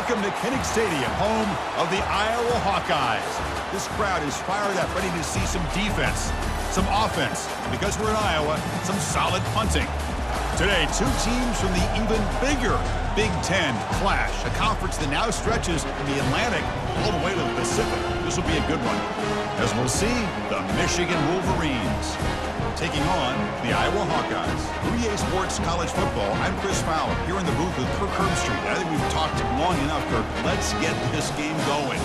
Welcome to Kinnick Stadium, home of the Iowa Hawkeyes. This crowd is fired up, ready to see some defense, some offense, because we're in Iowa, some solid punting. Today, two teams from the even bigger Big Ten clash, a conference that now stretches from the Atlantic all the way to the Pacific. This will be a good one. As we'll see, the Michigan Wolverines taking on the Iowa Hawkeyes. 3A Sports College Football, I'm Chris Fowler, here in the booth with Kirk Herbstreit. I think we've talked long enough, Kirk. Let's get this game going.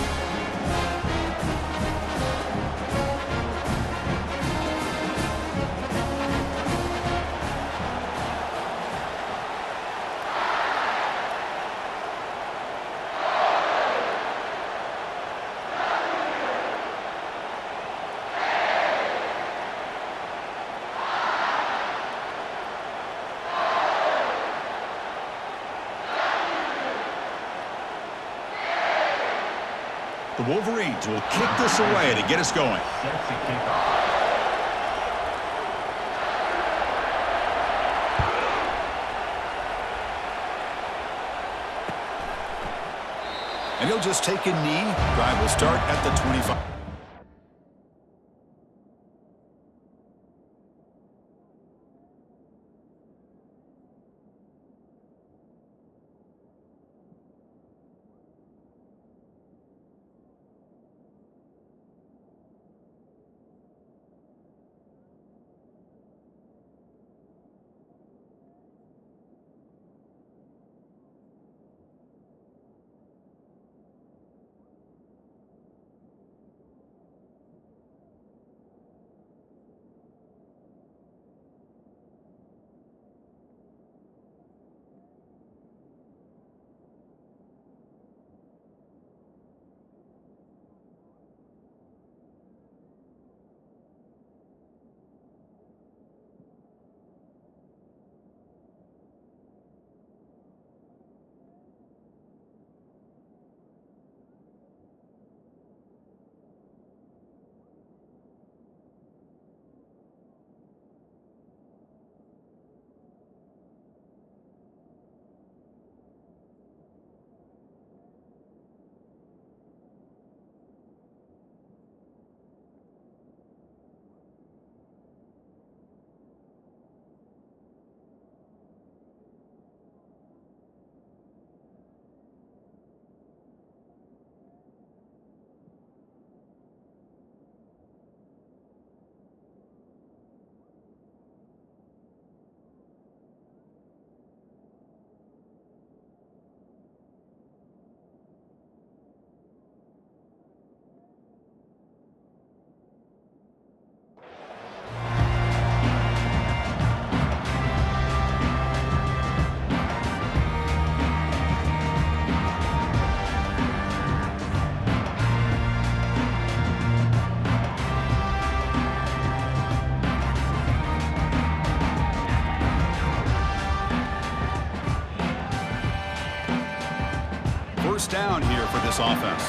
The Wolverines will kick this away to get us going. And he'll just take a knee. Drive will start at the 25. First down here for this offense.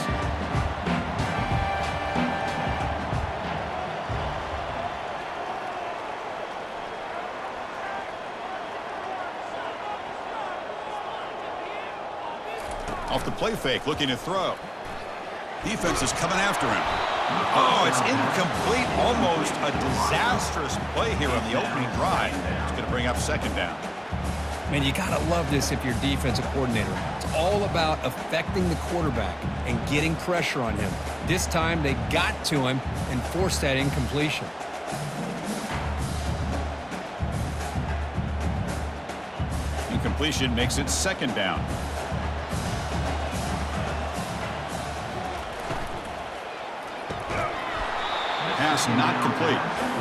Off the play fake, looking to throw. Defense is coming after him. Oh, it's incomplete. Almost a disastrous play here on the opening drive. It's going to bring up second down. Man, you got to love this if you're defensive coordinator. It's all about affecting the quarterback and getting pressure on him. This time, they got to him and forced that incompletion. Incompletion makes it second down. Pass not complete.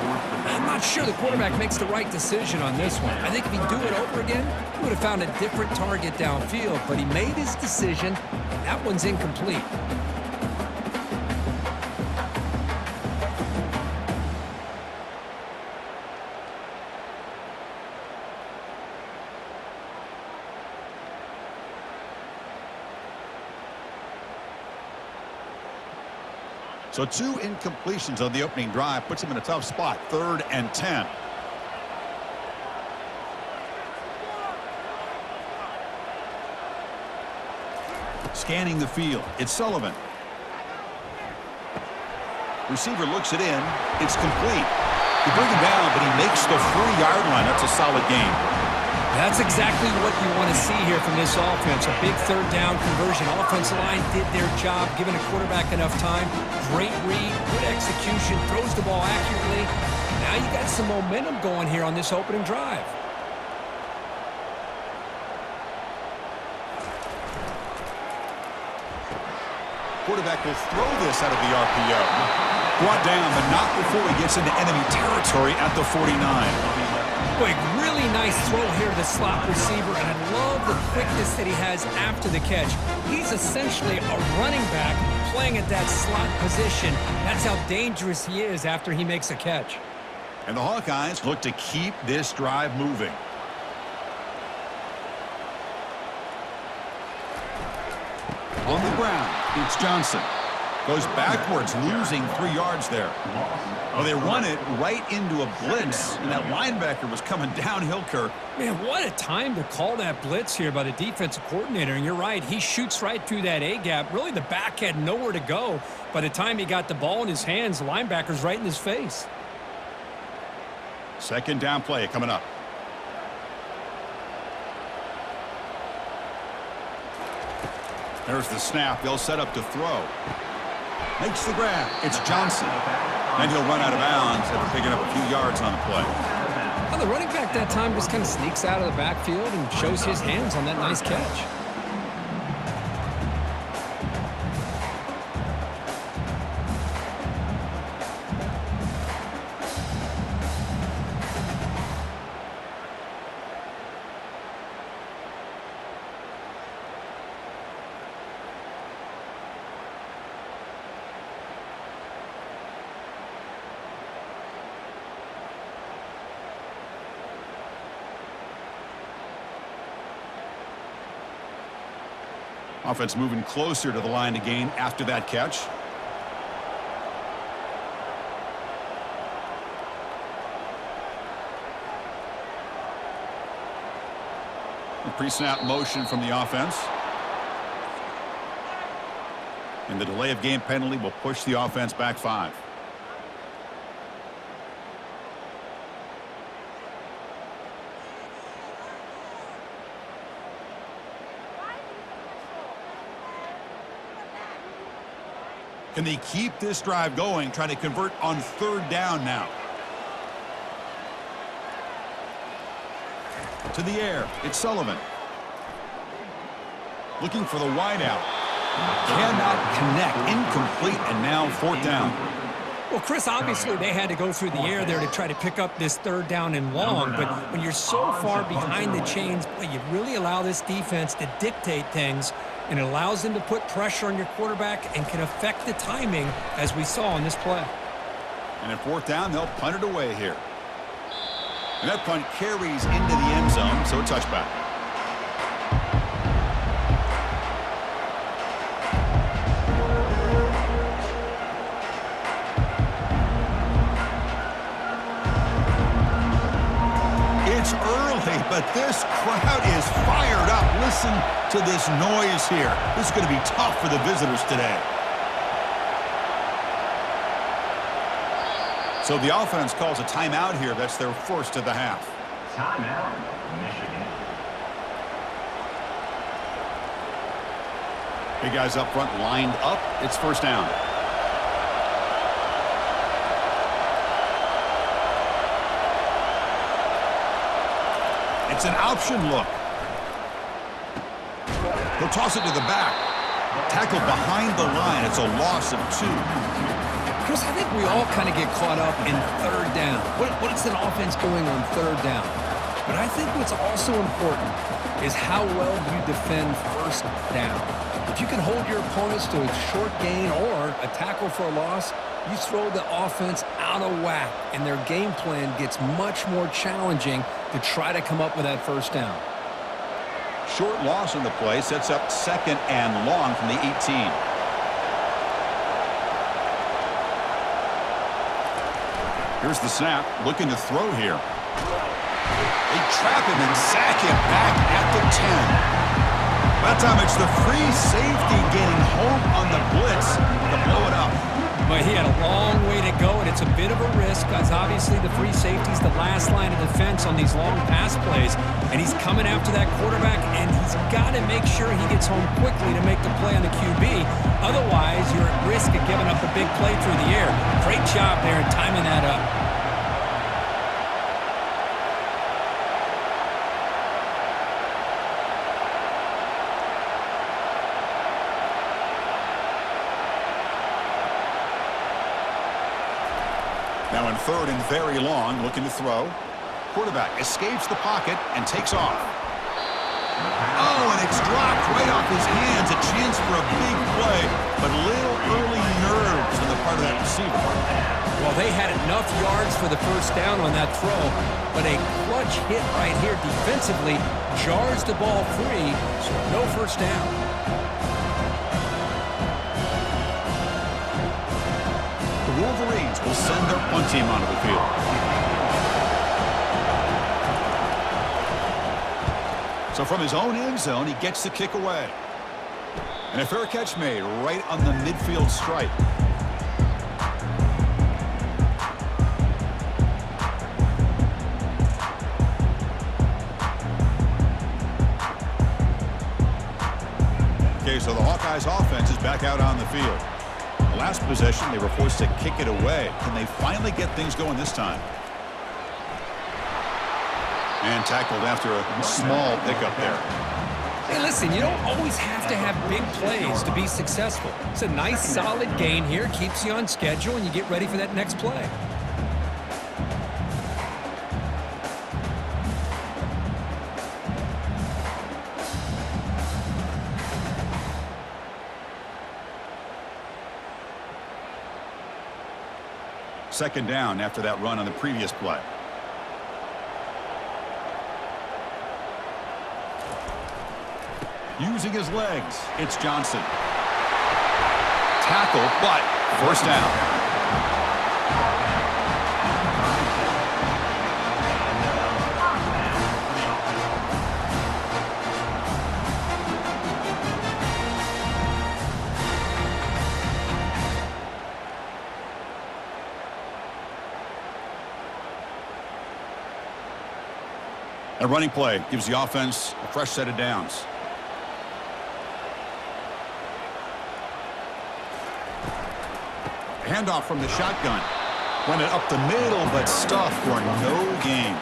I'm not sure the quarterback makes the right decision on this one. I think if he'd do it over again, he would have found a different target downfield, but he made his decision. That one's incomplete. So two incompletions on the opening drive puts him in a tough spot, 3rd and 10. Scanning the field. It's Sullivan. Receiver looks it in. It's complete. He brings him down, but he makes the 3-yard line. That's a solid gain. That's exactly what you want to see here from this offense. A big third down conversion. Offensive line did their job, giving a quarterback enough time. Great read, good execution, throws the ball accurately. Now you got some momentum going here on this opening drive. Quarterback will throw this out of the RPO. Brought down, but not before he gets into enemy territory at the 49. Boy, really nice throw here to the slot receiver, and I love the quickness that he has after the catch. He's essentially a running back playing at that slot position. That's how dangerous he is after he makes a catch. And the Hawkeyes look to keep this drive moving. On the ground, it's Johnson. Goes backwards, losing 3 yards there. Well, they run it right into a blitz, and that linebacker was coming downhill, Kirk. Man, what a time to call that blitz here by the defensive coordinator. And you're right, he shoots right through that A-gap. Really, the back had nowhere to go. By the time he got the ball in his hands, the linebacker's right in his face. Second down play coming up. There's the snap. They'll set up to throw. Makes the grab. It's Johnson. Then he'll run out of bounds after picking up a few yards on the play. Well, the running back that time just kind of sneaks out of the backfield and shows his hands on that nice catch. Offense moving closer to the line to gain after that catch. A pre-snap motion from the offense. And the delay of game penalty will push the offense back 5. Can they keep this drive going, trying to convert on third down now? To the air, it's Sullivan. Looking for the wideout. Cannot connect, incomplete, and now fourth down. Well, Chris, obviously they had to go through the air there to try to pick up this third down and long, but when you're so far behind the chains, boy, you really allow this defense to dictate things, and it allows them to put pressure on your quarterback and can affect the timing, as we saw in this play. And at fourth down, they'll punt it away here. And that punt carries into the end zone, so a touchback. It's early, but this crowd is fired up. Listen to this noise here. This is going to be tough for the visitors today. So the offense calls a timeout here. That's their first of the half. Timeout, Michigan. Big guys up front lined up. It's first down. It's an option look. He'll toss it to the back. Tackled behind the line. It's a loss of 2. Chris, I think we all kind of get caught up in third down. What is an offense doing on third down? But I think what's also important is how well you defend first down. If you can hold your opponents to a short gain or a tackle for a loss, you throw the offense out of whack, and their game plan gets much more challenging to try to come up with that first down. Short loss in the play sets up second and long from the 18. Here's the snap, looking to throw here. They trap him and sack him back at the 10. That time it's the free safety getting home on the blitz to blow it up. But he had a long way to go, and it's a bit of a risk because obviously the free safety is the last line of defense on these long pass plays, and he's coming after that quarterback, and he's got to make sure he gets home quickly to make the play on the QB. Otherwise, you're at risk of giving up a big play through the air. Great job there in timing that up. Now in third and very long, looking to throw. Quarterback escapes the pocket and takes off. Oh, and it's dropped right off his hands. A chance for a big play, but little early nerves on the part of that receiver. Well, they had enough yards for the first down on that throw, but a clutch hit right here defensively jars the ball free, so no first down. The Wolverines will send their punt team onto the field. So from his own end zone, he gets the kick away. And a fair catch made right on the midfield stripe. Okay, so the Hawkeyes offense is back out on the field. Last possession, they were forced to kick it away. Can they finally get things going this time? And tackled after a small pickup there. Hey, listen, you don't always have to have big plays to be successful. It's a nice, solid gain here. Keeps you on schedule, and you get ready for that next play. Second down after that run on the previous play. Using his legs, it's Johnson. Tackle, but first down. A running play gives the offense a fresh set of downs. Handoff from the shotgun. Went it up the middle, but stuffed for no gain.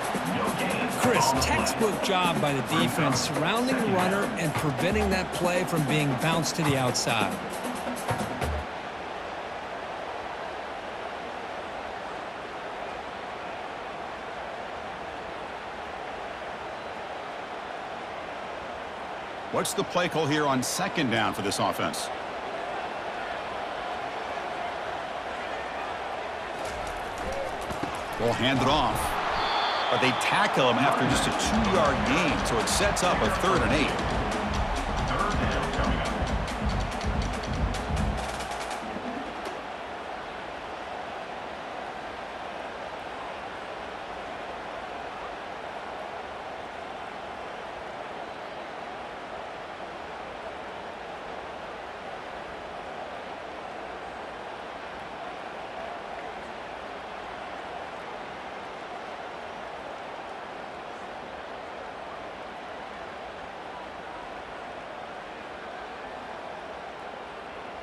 Chris, textbook job by the defense surrounding the runner and preventing that play from being bounced to the outside. What's the play call here on second down for this offense? Ball handed off. But they tackle him after just a 2-yard gain, so it sets up a 3rd and 8.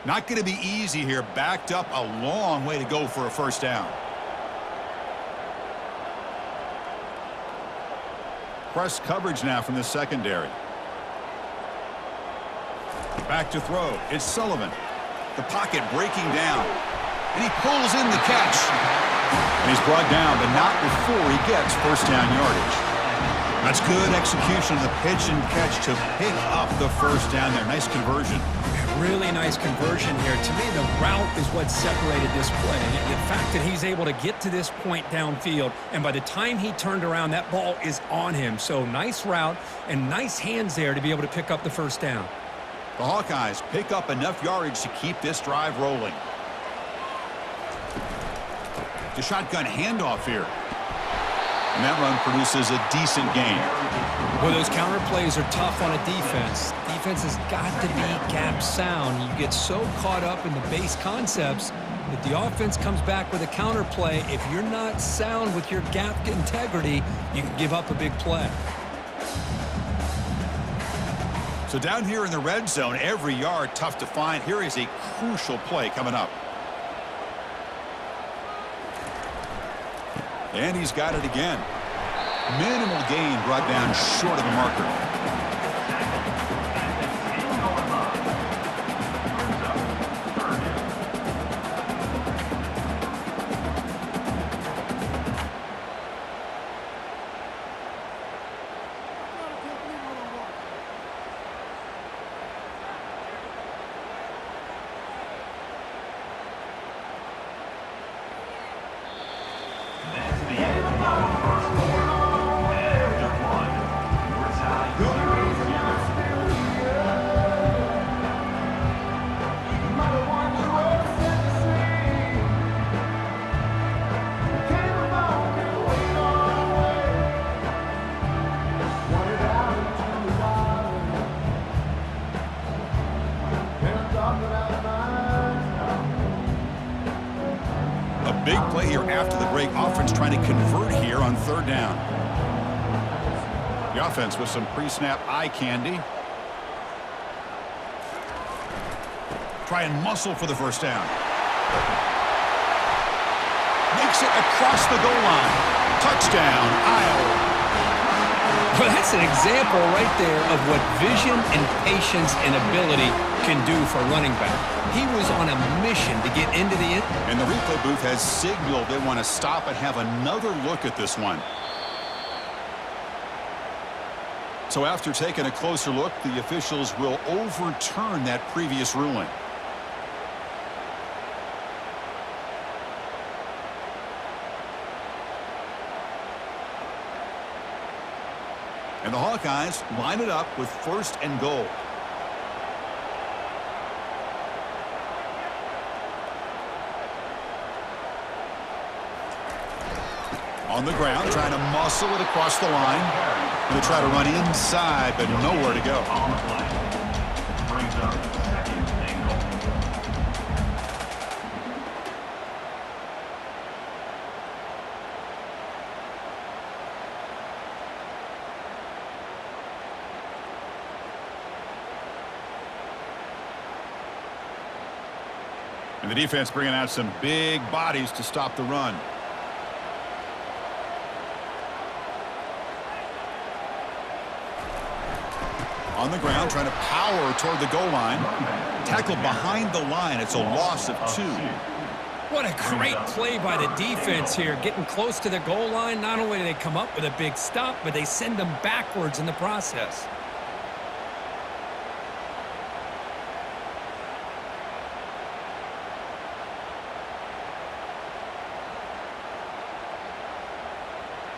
Not going to be easy here. Backed up a long way to go for a first down. Press coverage now from the secondary. Back to throw. It's Sullivan. The pocket breaking down. And he pulls in the catch. And he's brought down, but not before he gets first down yardage. That's good execution of the pitch and catch to pick up the first down there. Nice conversion. Really nice conversion here. To me, the route is what separated this play. The fact that he's able to get to this point downfield, and by the time he turned around, that ball is on him. So nice route and nice hands there to be able to pick up the first down. The Hawkeyes pick up enough yardage to keep this drive rolling. The shotgun handoff here. And that run produces a decent gain. Well, those counter plays are tough on a defense. Defense has got to be gap sound. You get so caught up in the base concepts that the offense comes back with a counter play. If you're not sound with your gap integrity, you can give up a big play. So down here in the red zone, every yard tough to find. Here is a crucial play coming up. And he's got it again. Minimal gain brought down short of the marker. Big play here after the break. Offense trying to convert here on third down. The offense with some pre-snap eye candy. Try and muscle for the first down. Makes it across the goal line. Touchdown, Iowa. Well, that's an example right there of what vision and patience and ability can do for a running back. He was on a mission to get into the end. And the replay booth has signaled they want to stop and have another look at this one. So after taking a closer look, the officials will overturn that previous ruling. And the Hawkeyes line it up with 1st and goal. On the ground, trying to muscle it across the line. Going to try to run inside, but nowhere to go. On the play. Brings up 2nd and goal. And the defense bringing out some big bodies to stop the run. On the ground, trying to power toward the goal line. Tackled behind the line. It's a loss of 2. What a great play by the defense here. Getting close to the goal line, not only do they come up with a big stop, but they send them backwards in the process.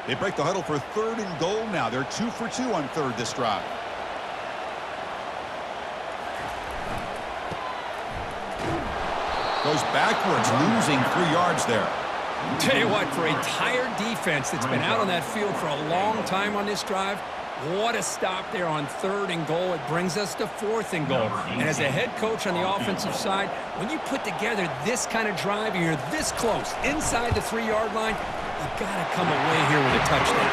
They break the huddle for 3rd and goal now. They're 2 for 2 on 3rd this drive. Goes backwards, losing 3 yards there. Tell you what, for a tired defense that's been out on that field for a long time on this drive, what a stop there on 3rd and goal. It brings us to 4th and goal. And as a head coach on the offensive side, when you put together this kind of drive and you're this close inside the 3-yard line, you've got to come away here with a touchdown.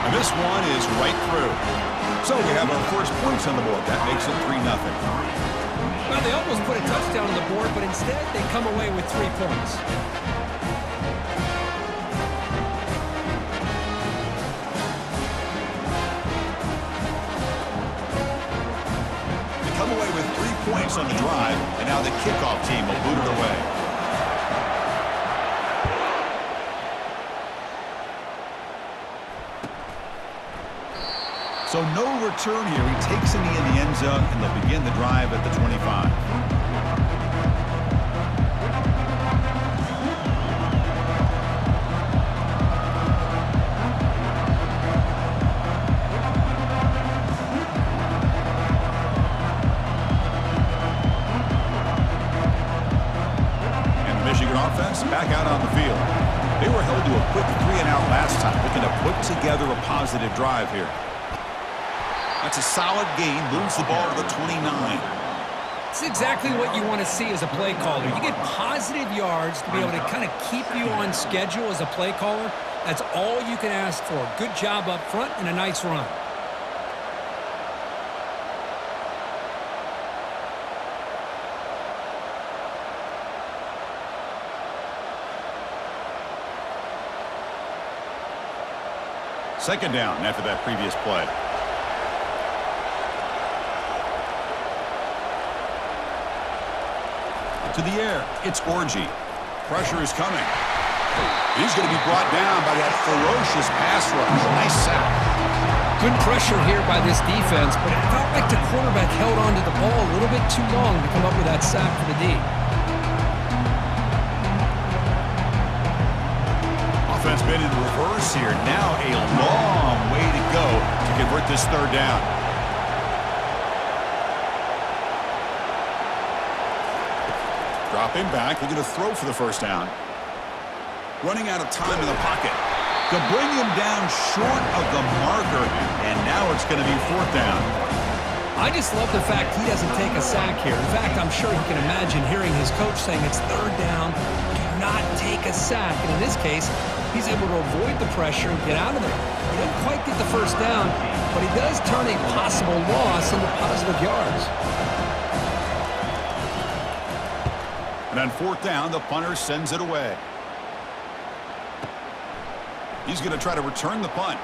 And this one is right through. So we have our first points on the board. That makes it 3-0. Well, they almost put a touchdown on the board, but instead they come away with 3 points. They come away with 3 points on the drive, and now the kickoff team will boot it away. So no return here. He takes in the end zone, and they'll begin the drive at the 25. And the Michigan offense back out on the field. They were held to a quick 3-and-out last time, looking to put put together a positive drive here. That's a solid gain, moves the ball to the 29. It's exactly what you want to see as a play caller. You get positive yards to be able to kind of keep you on schedule as a play caller. That's all you can ask for. Good job up front and a nice run. Second down after that previous play. To the air, it's Orgy. Pressure is coming. He's going to be brought down by that ferocious pass rush. Nice sack. Good pressure here by this defense, but it felt like the quarterback held on to the ball a little bit too long to come up with that sack for the D. Offense been in reverse here. Now a long way to go to convert this third down. Drop him back. Looking to throw for the first down. Running out of time in the pocket. To bring him down short of the marker. And now it's going to be fourth down. I just love the fact he doesn't take a sack here. In fact, I'm sure he can imagine hearing his coach saying it's third down. Do not take a sack. And in this case, he's able to avoid the pressure and get out of there. He didn't quite get the first down, but he does turn a possible loss into positive yards. And on fourth down, the punter sends it away. He's going to try to return the punt.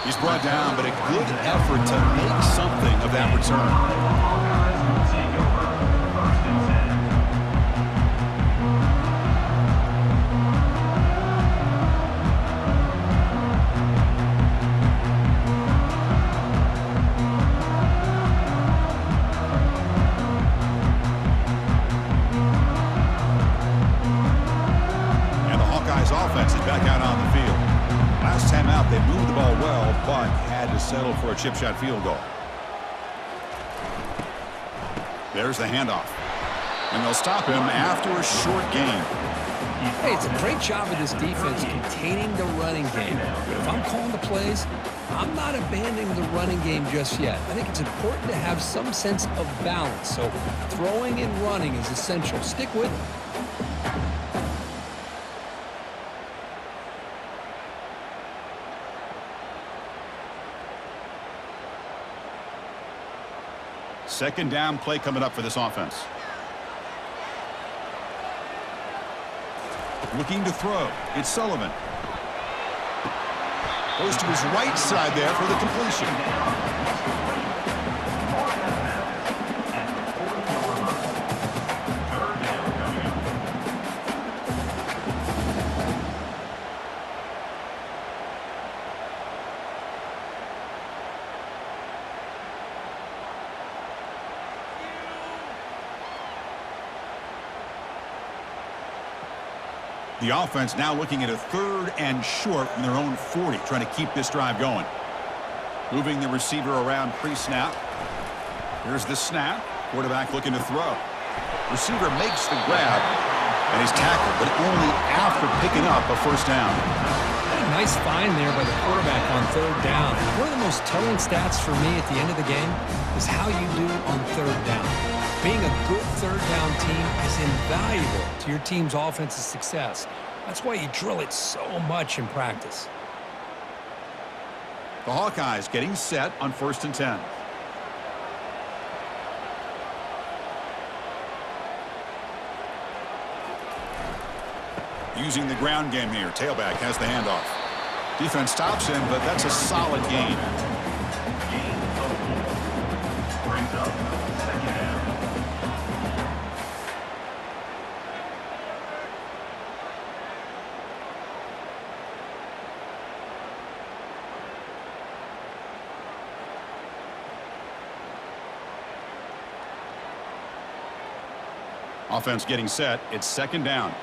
He's brought down, but a good effort to make something of that return. Offense is back out on the field. Last time out, they moved the ball well, but had to settle for a chip shot field goal. There's the handoff. And they'll stop him after a short gain. Hey, it's a great job of this defense containing the running game. But if I'm calling the plays, I'm not abandoning the running game just yet. I think it's important to have some sense of balance. So throwing and running is essential. Stick with it. Second down play coming up for this offense. Looking to throw. It's Sullivan. Goes to his right side there for the completion. The offense now looking at a third and short from their own 40, trying to keep this drive going. Moving the receiver around pre-snap. Here's the snap. Quarterback looking to throw. Receiver makes the grab, and he's tackled, but only after picking up a first down. Nice find there by the quarterback on third down. One of the most telling stats for me at the end of the game is how you do on third down. Being a good third down team is invaluable to your team's offensive success. That's why you drill it so much in practice. The Hawkeyes getting set on 1st and 10. Using the ground game here. Tailback has the handoff. Defense stops him, but that's a solid gain. Brings up second down. Offense getting set. It's second down.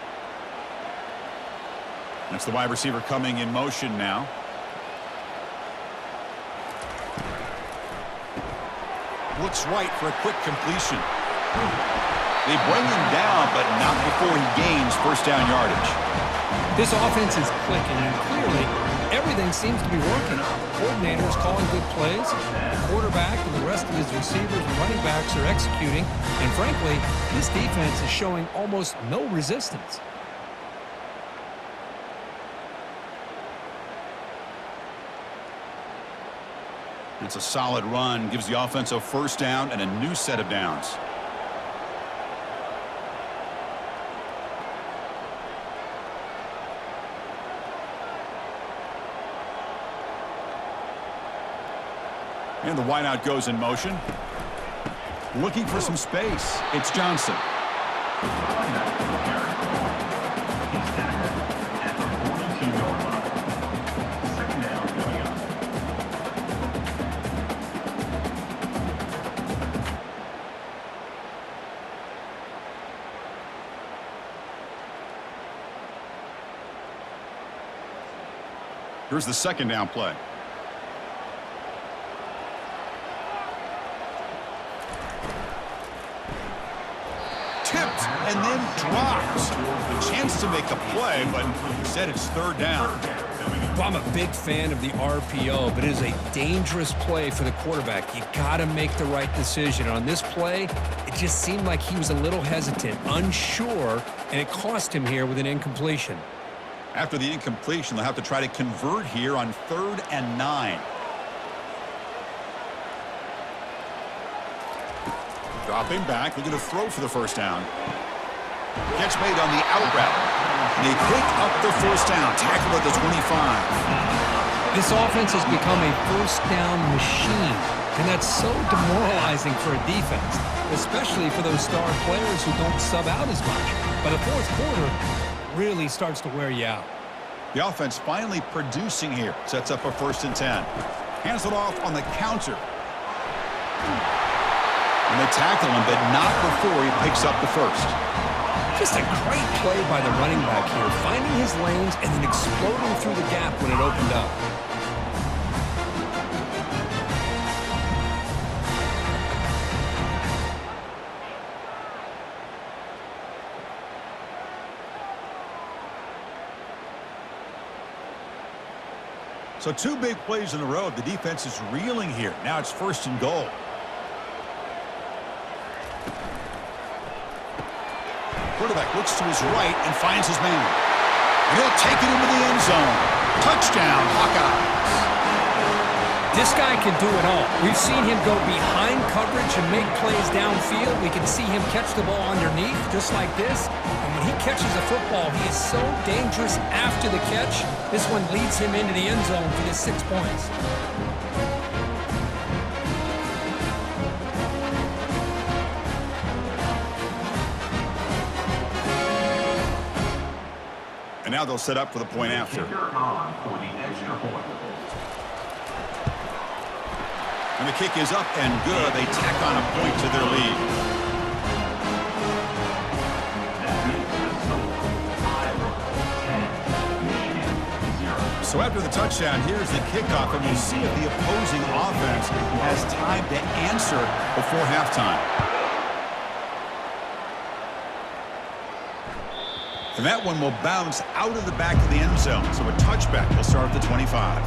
That's the wide receiver coming in motion now. Looks right for a quick completion. They bring him down, but not before he gains first down yardage. This offense is clicking, and clearly everything seems to be working. The coordinator is calling good plays. The quarterback and the rest of his receivers and running backs are executing. And frankly, this defense is showing almost no resistance. It's a solid run, gives the offense a first down and a new set of downs. And the wideout goes in motion. Looking for some space. It's Johnson. Here's the second down play. Tipped and then dropped. A chance to make a play, but instead it's third down. Well, I'm a big fan of the RPO, but it is a dangerous play for the quarterback. You got to make the right decision. On this play, it just seemed like he was a little hesitant, unsure, and it cost him here with an incompletion. After the incompletion, they'll have to try to convert here on 3rd and 9. Dropping back, looking to throw for the first down. Catch made on the out route. They pick up the first down, tackled at the 25. This offense has become a first down machine, and that's so demoralizing for a defense, especially for those star players who don't sub out as much. By the fourth quarter, really starts to wear you out. The offense finally producing here. Sets up a 1st and 10. Hands it off on the counter. And they tackle him, but not before he picks up the first. Just a great play by the running back here, finding his lanes and then exploding through the gap when it opened up. So 2 big plays in a row. The defense is reeling here. Now it's 1st and goal. Quarterback looks to his right and finds his man. And he'll take it into the end zone. Touchdown, Hawkeyes. This guy can do it all. We've seen him go behind coverage and make plays downfield. We can see him catch the ball underneath, just like this. And when he catches a football, he is so dangerous after the catch. This one leads him into the end zone for the 6 points. And now they'll set up for the point after. And the kick is up and good. They tack on a point to their lead. So after the touchdown, here's the kickoff, and we'll see if the opposing offense has time to answer before halftime. And that one will bounce out of the back of the end zone. So a touchback will start at the 25.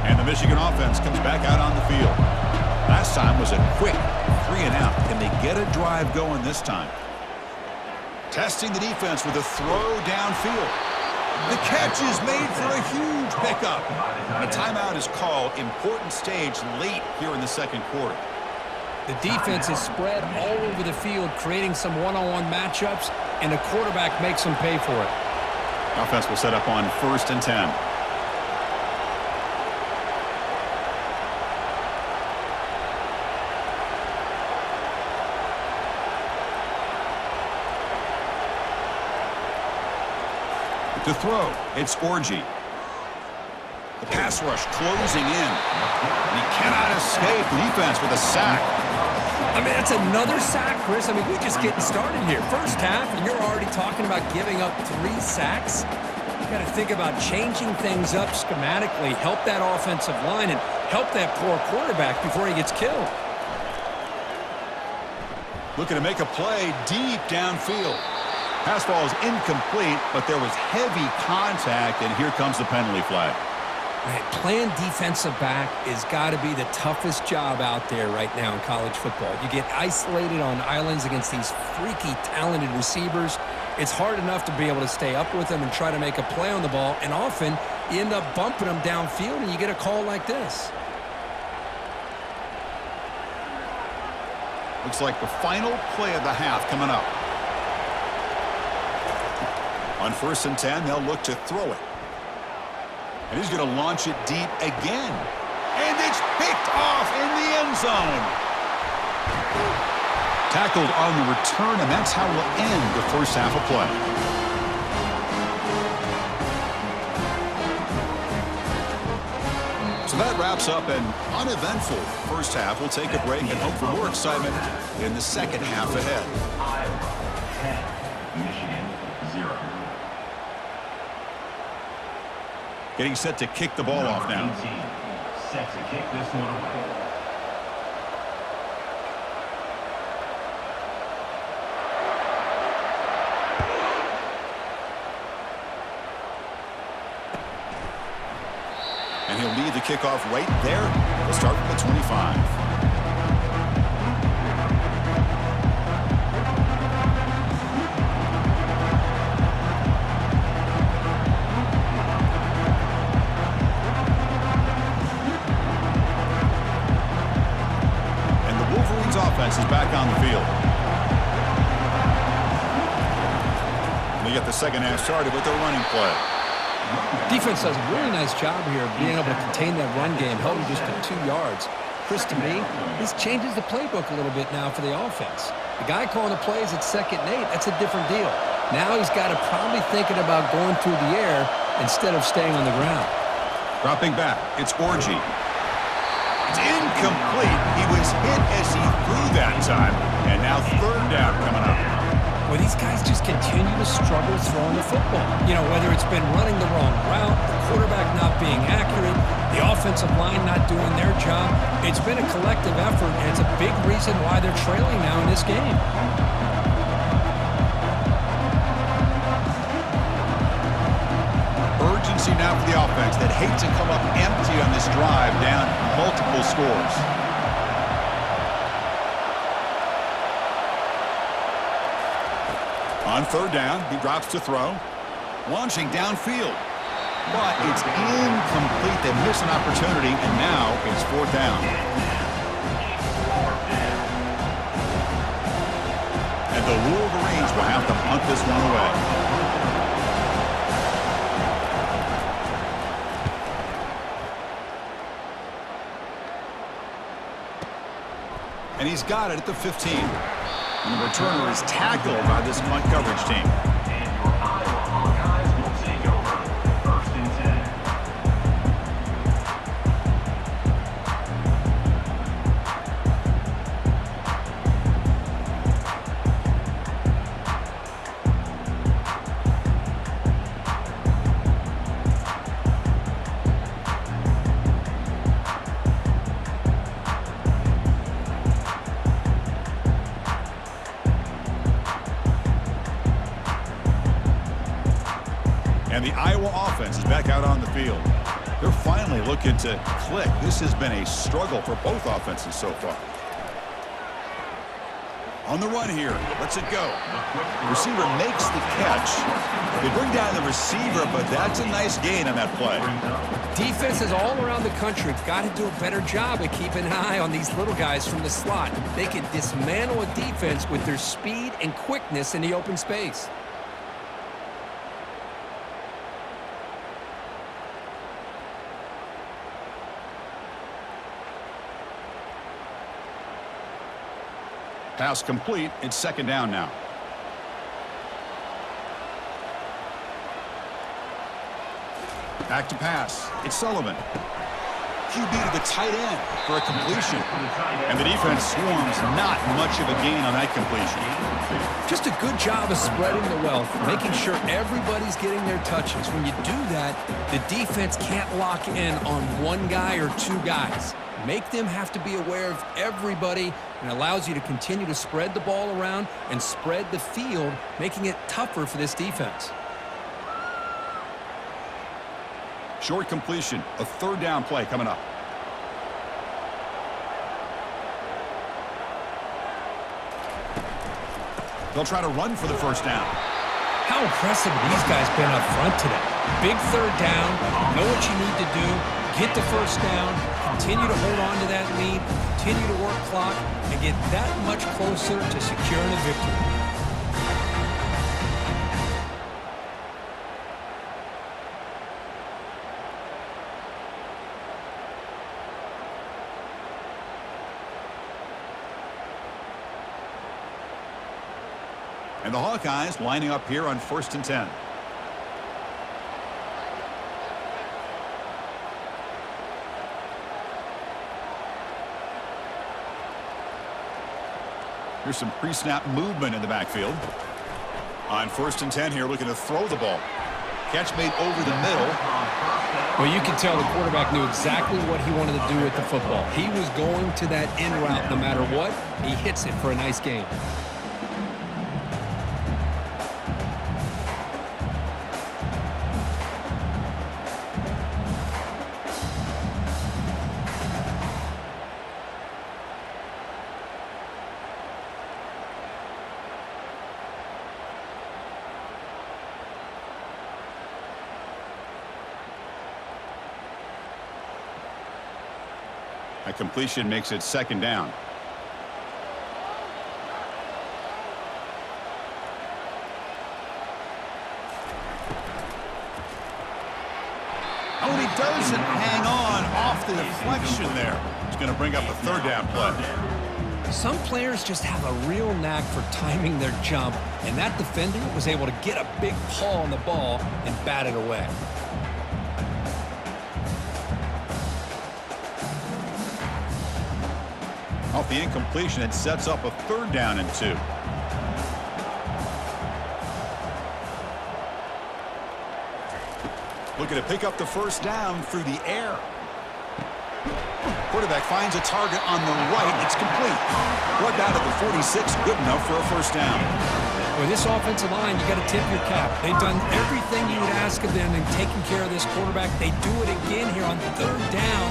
And the Michigan offense comes back out on the field. Last time was a quick 3 and out. Can they get a drive going this time? Testing the defense with a throw downfield. The catch is made for a huge pickup. And a timeout is called. Important stage late here in the 2nd quarter. The defense is spread all over the field, creating some one-on-one matchups, and the quarterback makes them pay for it. Offense will set up on 1st and 10. To throw, it's Orji. The pass rush closing in. And he cannot escape. Defense with a sack. I mean, that's another sack, Chris. I mean, we're just getting started here. First half, and you're already talking about giving up 3 sacks. Got to think about changing things up schematically, help that offensive line, and help that poor quarterback before he gets killed. Looking to make a play deep downfield. Pass ball is incomplete, but there was heavy contact, and here comes the penalty flag. Man, playing defensive back has got to be the toughest job out there right now in college football. You get isolated on islands against these freaky, talented receivers. It's hard enough to be able to stay up with them and try to make a play on the ball, and often you end up bumping them downfield, and you get a call like this. Looks like the final play of the half coming up. On 1st and 10, they'll look to throw it. And he's going to launch it deep again. And it's picked off in the end zone. Tackled on the return, and that's how we'll end the first half of play. So that wraps up an uneventful first half. We'll take a break and hope for more excitement in the second half ahead. Iowa 10, Michigan 0. Getting set to kick the ball off now. 18, set to kick this one away. And he'll lead the kickoff right there. We'll start from the 25. And the Wolverines offense is back on the field. And they get the second half started with their running play. Defense does a really nice job here of being able to contain that run game, held him just to 2 yards. Chris, to me, this changes the playbook a little bit now for the offense. The guy calling the plays at 2nd and 8, that's a different deal. Now he's got to probably thinking about going through the air instead of staying on the ground. Dropping back, it's Orgy. It's incomplete. He was hit as he threw that time, and now 3rd down coming up. Well, these guys just continue to struggle throwing the football. You know, whether it's been running the wrong route, the quarterback not being accurate, the offensive line not doing their job. It's been a collective effort, and it's a big reason why they're trailing now in this game. Urgency now for the offense that hate to come up empty on this drive, down multiple scores. On 3rd down, he drops to throw. Launching downfield. But it's incomplete. They miss an opportunity, and now it's 4th down. And the Wolverines will have to punt this one away. And he's got it at the 15. And the returner is tackled by this punt coverage team. And your Iowa Hawkeyes will take over 1st and 10. And the Iowa offense is back out on the field. They're finally looking to click. This has been a struggle for both offenses so far. On the run here. Lets it go. Receiver makes the catch. They bring down the receiver, but that's a nice gain on that play. Defenses all around the country have got to do a better job of keeping an eye on these little guys from the slot. They can dismantle a defense with their speed and quickness in the open space. Pass complete. It's 2nd down now. Back to pass. It's Sullivan. QB to the tight end for a completion. And the defense swarms not much of a gain on that completion. Just a good job of spreading the wealth, making sure everybody's getting their touches. When you do that, the defense can't lock in on one guy or two guys. Make them have to be aware of everybody, and allows you to continue to spread the ball around and spread the field, making it tougher for this defense. Short completion, a third down play coming up. They'll try to run for the first down. How impressive have these guys been up front today? Big third down, know what you need to do, get the first down, continue to hold on to that lead, continue to work clock, and get that much closer to securing a victory. And the Hawkeyes lining up here on 1st and 10. Here's some pre-snap movement in the backfield. On 1st and 10 here, looking to throw the ball. Catch made over the middle. Well, you can tell the quarterback knew exactly what he wanted to do with the football. He was going to that in route no matter what. He hits it for a nice gain. A completion makes it 2nd down. Oh, and he doesn't hang on off the deflection there. He's going to bring up a 3rd down play. Some players just have a real knack for timing their jump, and that defender was able to get a big paw on the ball and bat it away. Off the incompletion, it sets up a 3rd down and 2. Looking to pick up the first down through the air. Quarterback finds a target on the right. It's complete. Brought down to the 46, good enough for a first down. With this offensive line, you got to tip your cap. They've done everything you would ask of them in taking care of this quarterback. They do it again here on 3rd down,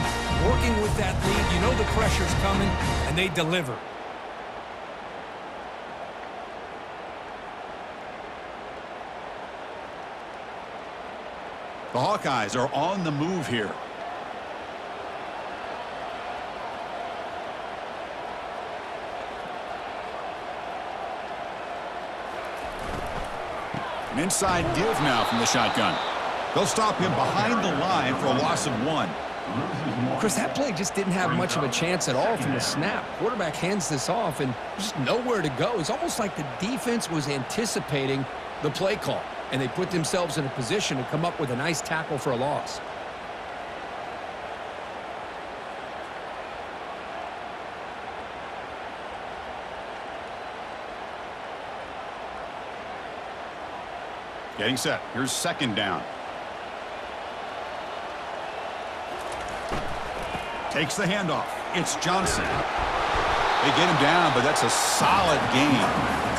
working with that lead. You know the pressure's coming, and they deliver. The Hawkeyes are on the move here. An inside give now from the shotgun. They'll stop him behind the line for a loss of 1. Chris, that play just didn't have much of a chance at all from the snap. Quarterback hands this off, and just nowhere to go. It's almost like the defense was anticipating the play call, and they put themselves in a position to come up with a nice tackle for a loss. Getting set. Here's 2nd down. Takes the handoff. It's Johnson. They get him down, but that's a solid gain.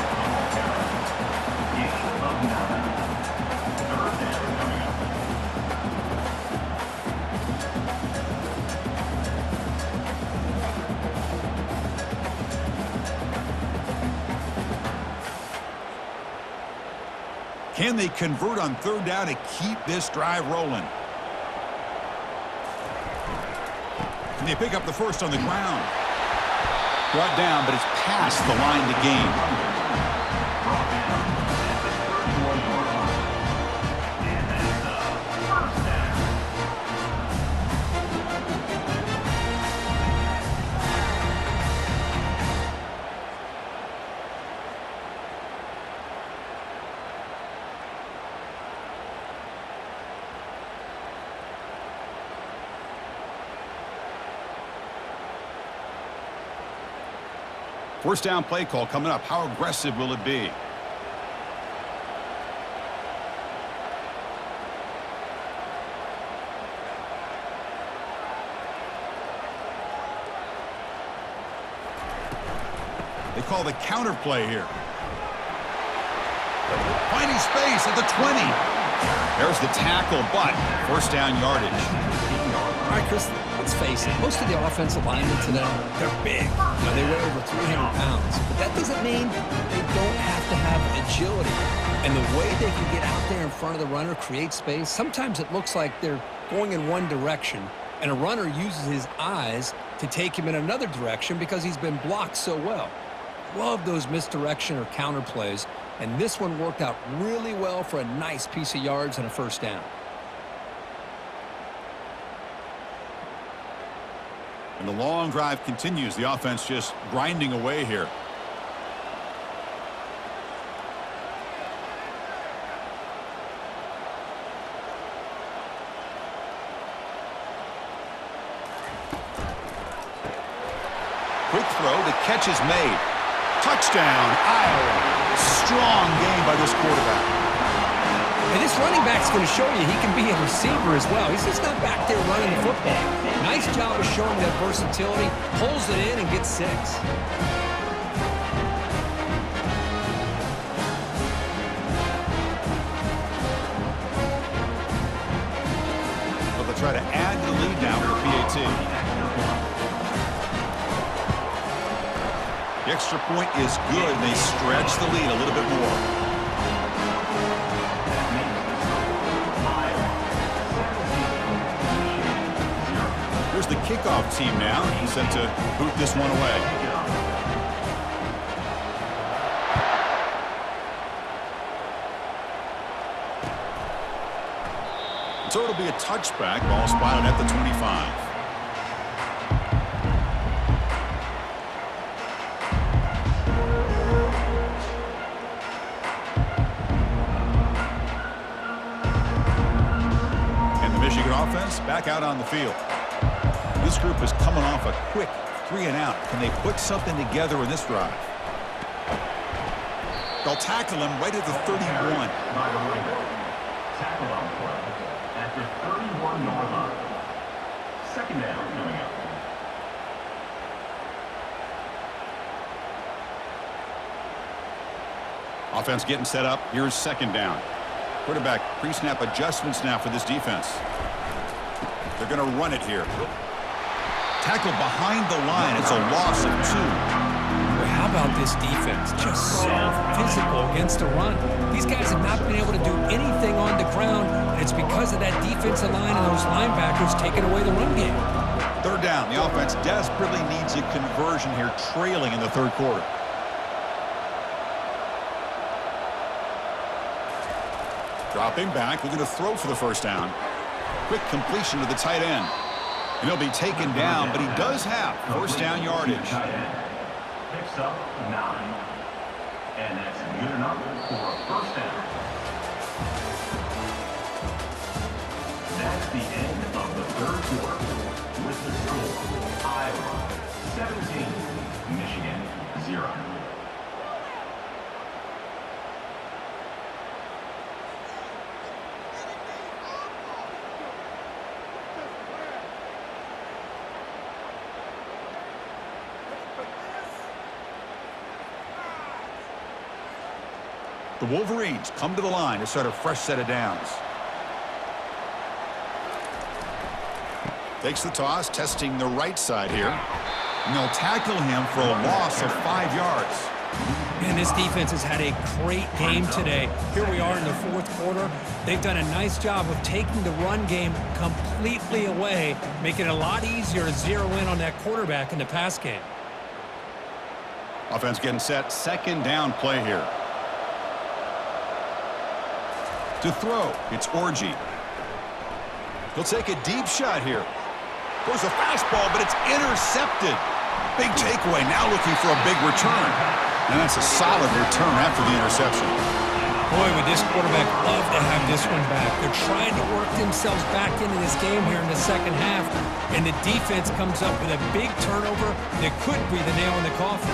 Can they convert on 3rd down to keep this drive rolling? Can they pick up the first on the ground? Brought down, but it's past the line to gain. First down play call coming up. How aggressive will it be? They call the counter play here. Finding space at the 20. There's the tackle, but first down yardage. All right, Chris, let's face it. Most of the offensive linemen today, they're big. They weigh over 300 pounds. But that doesn't mean they don't have to have agility. And the way they can get out there in front of the runner, create space, sometimes it looks like they're going in one direction, and a runner uses his eyes to take him in another direction because he's been blocked so well. Love those misdirection or counter plays, and this one worked out really well for a nice piece of yards and a first down. And the long drive continues. The offense just grinding away here. Quick throw. The catch is made. Touchdown, Iowa. Strong game by this quarterback. And this running back's going to show you he can be a receiver as well. He's just not back there running the football. Nice job of showing that versatility. Pulls it in and gets 6. Well, they'll try to add to the lead now with the PAT. The extra point is good, and they stretch the lead a little bit more. Here's the kickoff team now, set to boot this one away. So it'll be a touchback, ball spotted at the 25. Offense back out on the field. This group is coming off a quick 3-and-out. Can they put something together in this drive? They'll tackle him right at the 31. Tackle on play at the 31-yard line. Second down coming up. Offense getting set up. Here's second down. Quarterback pre-snap adjustments now for this defense. They're going to run it here. Tackle behind the line. It's a loss of 2. Well, how about this defense? Just so physical against the run. These guys have not been able to do anything on the ground, and it's because of that defensive line and those linebackers taking away the run game. Third down. The offense desperately needs a conversion here, trailing in the third quarter. Dropping back, looking to throw for the first down. Quick completion to the tight end. And he'll be taken down, but he does have first down yardage. Picks up 9. And that's good enough for a first down. That's the end of the third quarter. With the score, Iowa 17, Michigan 0. The Wolverines come to the line to start a fresh set of downs. Takes the toss, testing the right side here. And they'll tackle him for a loss of 5 yards. And this defense has had a great game today. Here we are in the fourth quarter. They've done a nice job of taking the run game completely away, making it a lot easier to zero in on that quarterback in the pass game. Offense getting set, second down play here. To throw, it's Orji. He'll take a deep shot here. Goes a fastball, but it's intercepted. Big takeaway, now looking for a big return. And that's a solid return after the interception. Boy, would this quarterback love to have this one back. They're trying to work themselves back into this game here in the second half, and the defense comes up with a big turnover that could be the nail in the coffin.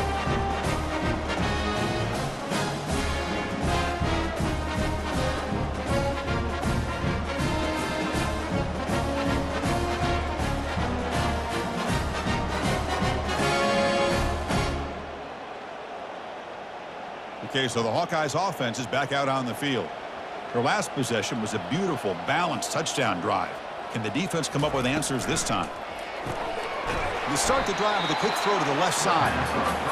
Okay, so the Hawkeyes offense is back out on the field. Their last possession was a beautiful, balanced touchdown drive. Can the defense come up with answers this time? They start the drive with a quick throw to the left side.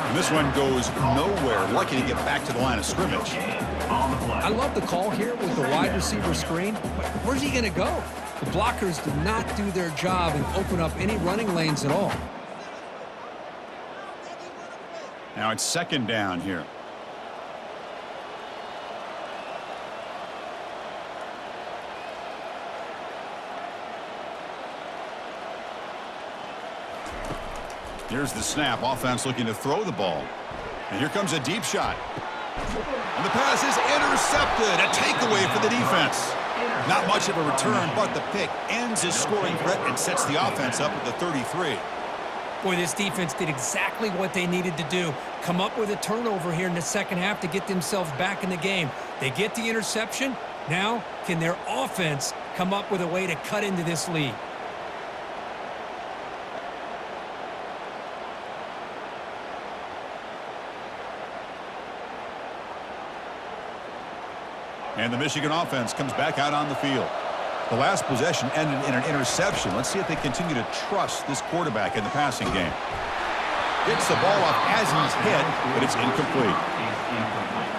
And this one goes nowhere. Lucky to get back to the line of scrimmage. I love the call here with the wide receiver screen, but where's he going to go? The blockers did not do their job and open up any running lanes at all. Now it's second down here. Here's the snap. Offense looking to throw the ball. And here comes a deep shot. And the pass is intercepted. A takeaway for the defense. Not much of a return, but the pick ends his scoring threat and sets the offense up at the 33. Boy, this defense did exactly what they needed to do. Come up with a turnover here in the second half to get themselves back in the game. They get the interception. Now, can their offense come up with a way to cut into this lead? And the Michigan offense comes back out on the field. The last possession ended in an interception. Let's see if they continue to trust this quarterback in the passing game. Gets the ball off as he's hit, but it's incomplete.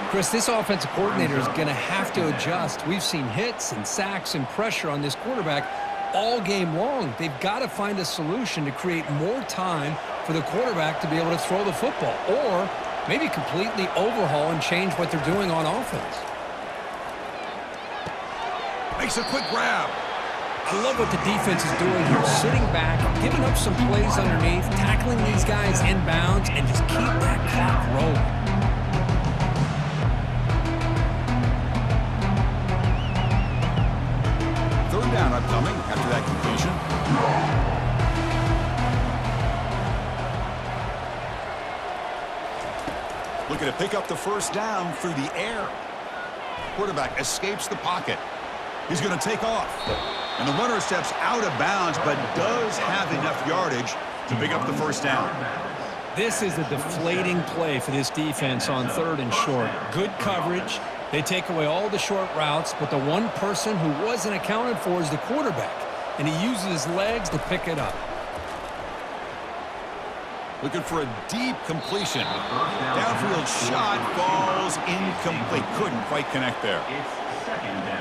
Chris, this offensive coordinator is going to have to adjust. We've seen hits and sacks and pressure on this quarterback all game long. They've got to find a solution to create more time for the quarterback to be able to throw the football, or maybe completely overhaul and change what they're doing on offense. Makes a quick grab. I love what the defense is doing here, sitting back, giving up some plays underneath, tackling these guys in bounds, and just keep that clock rolling. Third down upcoming after that completion. Looking to pick up the first down through the air. Quarterback escapes the pocket. He's going to take off. And the runner steps out of bounds, but does have enough yardage to pick up the first down. This is a deflating play for this defense on third and short. Good coverage. They take away all the short routes, but the one person who wasn't accounted for is the quarterback, and he uses his legs to pick it up. Looking for a deep completion. Downfield shot falls incomplete. Couldn't quite connect there.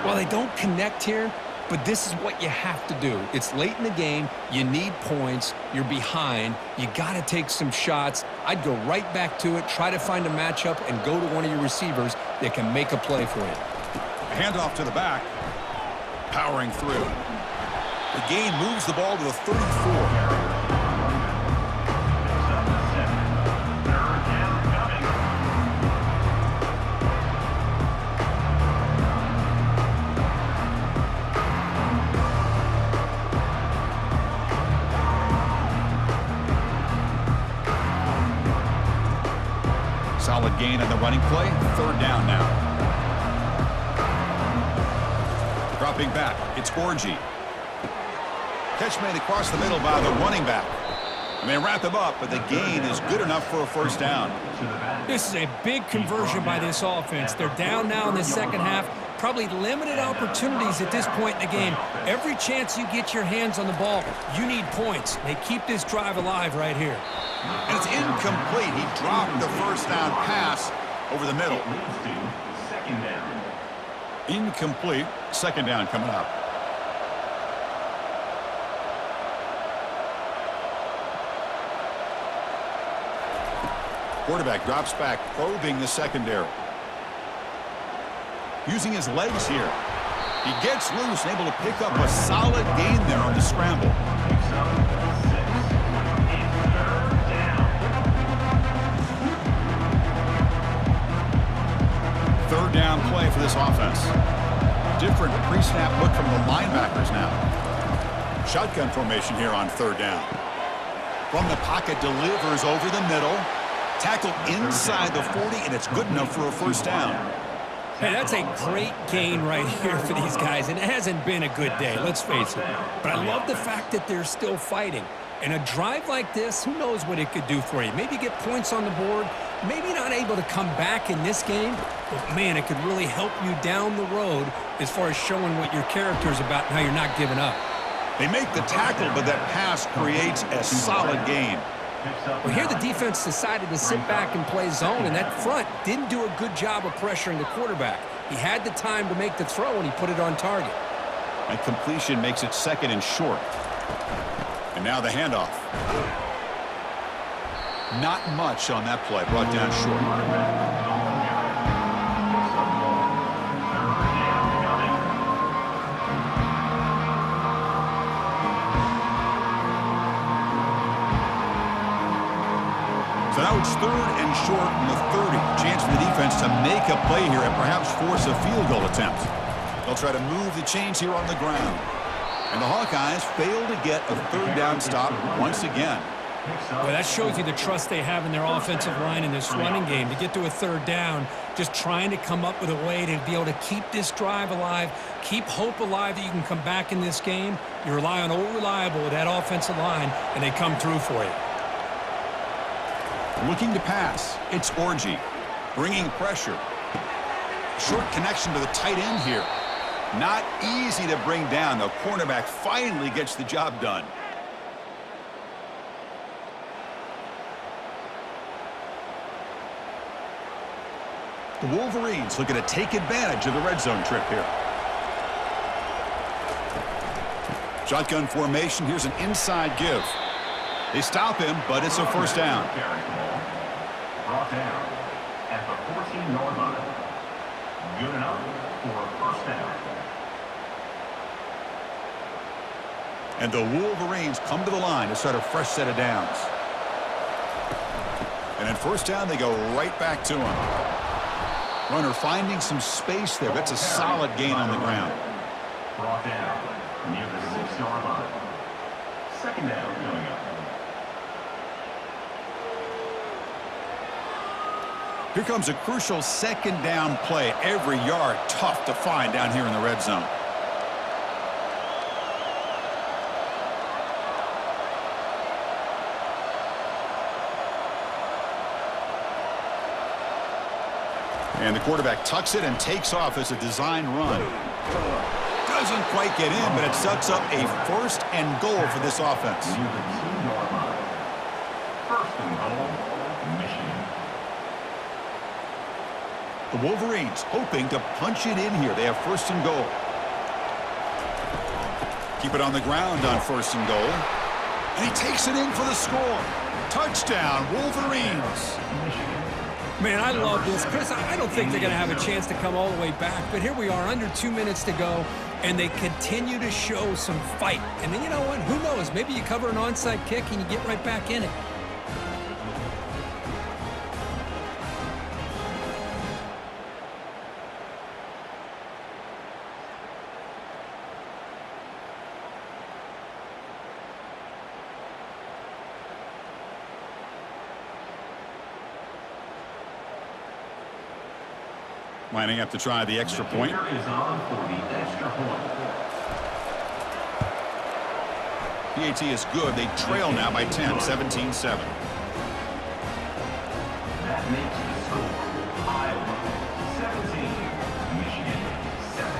Well, they don't connect here, but this is what you have to do. It's late in the game. You need points. You're behind. You got to take some shots. I'd go right back to it, try to find a matchup, and go to one of your receivers that can make a play for you. Handoff to the back. Powering through. The gain moves the ball to the 34. Solid gain on the running play. Third down now. Dropping back. It's Orgy. Catch made across the middle by the running back. And they wrap him up, but the gain is good enough for a first down. This is a big conversion by this offense. They're down now in the second half. Probably limited opportunities at this point in the game. Every chance you get your hands on the ball, you need points. They keep this drive alive right here. And it's incomplete. He dropped the first down pass over the middle. Incomplete. Second down coming up. Quarterback drops back, probing the secondary. Using his legs here. He gets loose and able to pick up a solid gain there on the scramble. Third down play for this offense. Different pre-snap look from the linebackers now. Shotgun formation here on third down. From the pocket, delivers over the middle. Tackled inside the 40, and it's good enough for a first down. Hey, that's a great gain right here for these guys, and it hasn't been a good day, let's face it. But I love the fact that they're still fighting. And a drive like this, who knows what it could do for you. Maybe get points on the board, maybe not able to come back in this game, but man, it could really help you down the road as far as showing what your character is about and how you're not giving up. They make the tackle, but that pass creates a solid gain. Well, here the defense decided to sit back and play zone, and that front didn't do a good job of pressuring the quarterback. He had the time to make the throw, and he put it on target. And completion makes it 2nd and short. And now the handoff. Not much on that play, brought down short. So now it's 3rd and short from the 30. Chance for the defense to make a play here and perhaps force a field goal attempt. They'll try to move the chains here on the ground. And the Hawkeyes fail to get a 3rd down stop once again. Well, that shows you the trust they have in their offensive line in this running game. To get to a 3rd down, just trying to come up with a way to be able to keep this drive alive, keep hope alive that you can come back in this game. You rely on Old Reliable with that offensive line, and they come through for you. Looking to pass, it's Orji, bringing pressure. Short connection to the tight end here. Not easy to bring down. The cornerback finally gets the job done. The Wolverines looking to take advantage of the red zone trip here. Shotgun formation. Here's an inside give. They stop him, but it's a 1st down. Brought down at the 14-yard line. Good enough for a 1st down. And the Wolverines come to the line to start a fresh set of downs. And at 1st down, they go right back to him. Runner finding some space there. That's a solid gain on the ground. Brought down near the 6-yard line. 2nd down coming up. Here comes a crucial 2nd down play. Every yard tough to find down here in the red zone. And the quarterback tucks it and takes off as a design run. Doesn't quite get in, but it sets up a 1st and goal for this offense. Near the 2-yard line. 1st and goal, Michigan. The Wolverines hoping to punch it in here. They have 1st and goal. Keep it on the ground on 1st and goal. And he takes it in for the score. Touchdown, Wolverines. Man, I love this. Chris, I don't think they're going to have a chance to come all the way back, but here we are, under 2 minutes to go, and they continue to show some fight. And then, you know what? Who knows? Maybe you cover an onside kick and you get right back in it. Lining up to try the extra point. The kicker is on for the extra point. PAT is good. They trail now by 10, 17-7. That makes the score Iowa 17, Michigan 7.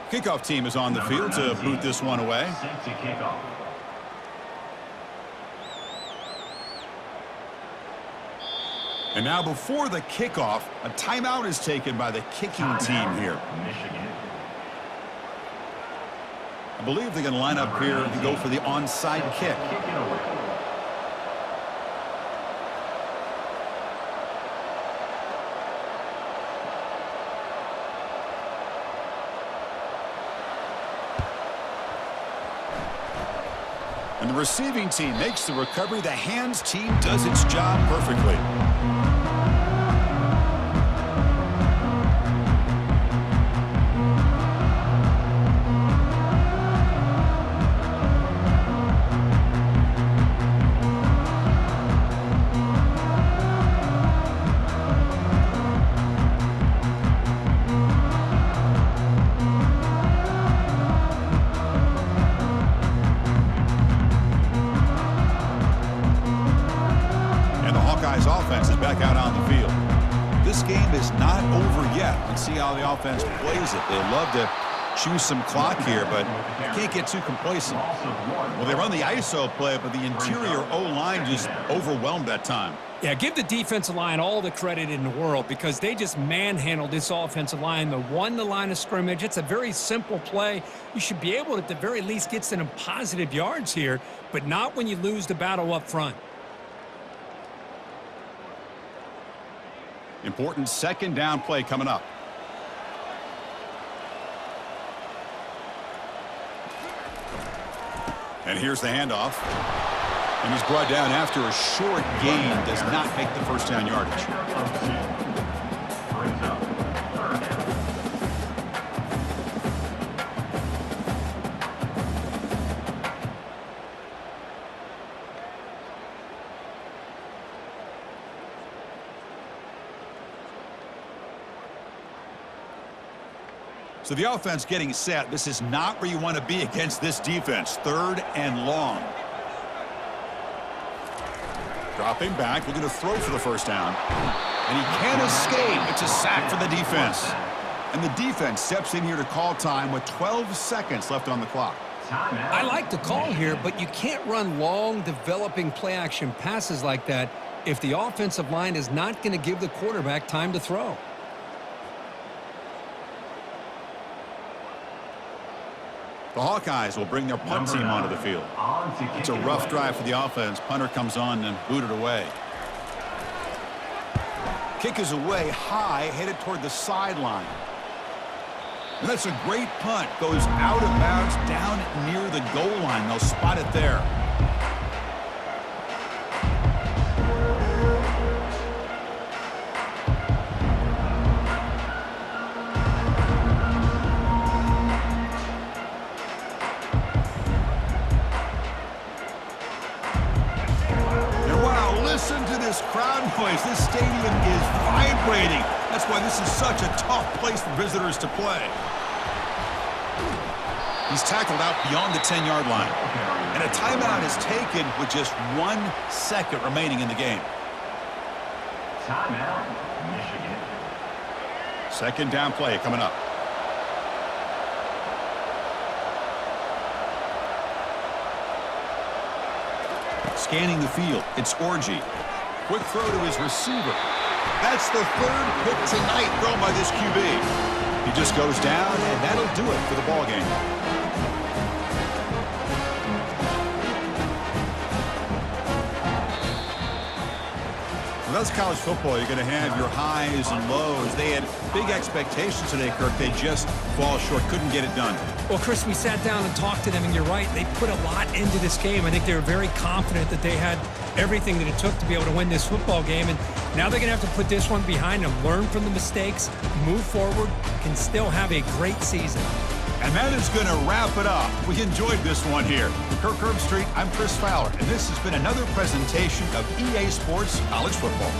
Kickoff team is on the field to boot this one away. Set to kick off. And now before the kickoff, a timeout is taken by the kicking team here. Michigan. I believe they're going to line up here and go for the onside kick. Kick it away. And the receiving team makes the recovery. The hands team does its job perfectly. Hawkeyes offense is back out on the field. This game is not over yet. Let's see how the offense plays it. They love to choose some clock here, but you can't get too complacent. Well, they run the ISO play, but the interior O-line just overwhelmed that time. Yeah, give the defensive line all the credit in the world because they just manhandled this offensive line. They won the line of scrimmage. It's a very simple play. You should be able to, at the very least, get some positive yards here, but not when you lose the battle up front. Important second down play coming up. And here's the handoff. And he's brought down after a short gain. Does not make the first down yardage. So the offense getting set. This is not where you want to be against this defense. 3rd and long. Dropping back, looking to throw for the first down. And he can't escape. It's a sack for the defense. And the defense steps in here to call time with 12 seconds left on the clock. I like the call here, but you can't run long, developing play-action passes like that if the offensive line is not going to give the quarterback time to throw. The Hawkeyes will bring their punt team onto the field. It's a rough drive for the offense. Punter comes on and booted away. Kick is away high, headed toward the sideline. And that's a great punt. Goes out of bounds down near the goal line. They'll spot it there. Listen to this crowd noise. This stadium is vibrating. That's why this is such a tough place for visitors to play. He's tackled out beyond the 10-yard line. And a timeout is taken with just 1 second remaining in the game. Timeout, Michigan. Second down play coming up. Scanning the field, it's Orgy. Quick throw to his receiver. That's the 3rd pick tonight thrown by this QB. He just goes down, and that'll do it for the ball game. Well, that's college football. You're going to have your highs and lows. They had big expectations today, Kirk. They just fall short, couldn't get it done. Well, Chris, we sat down and talked to them, and you're right. They put a lot into this game. I think they were very confident that they had everything that it took to be able to win this football game. And now they're going to have to put this one behind them, learn from the mistakes, move forward, can still have a great season. And that is going to wrap it up. We enjoyed this one here. For Kirk Herbstreit, I'm Chris Fowler, and this has been another presentation of EA Sports College Football.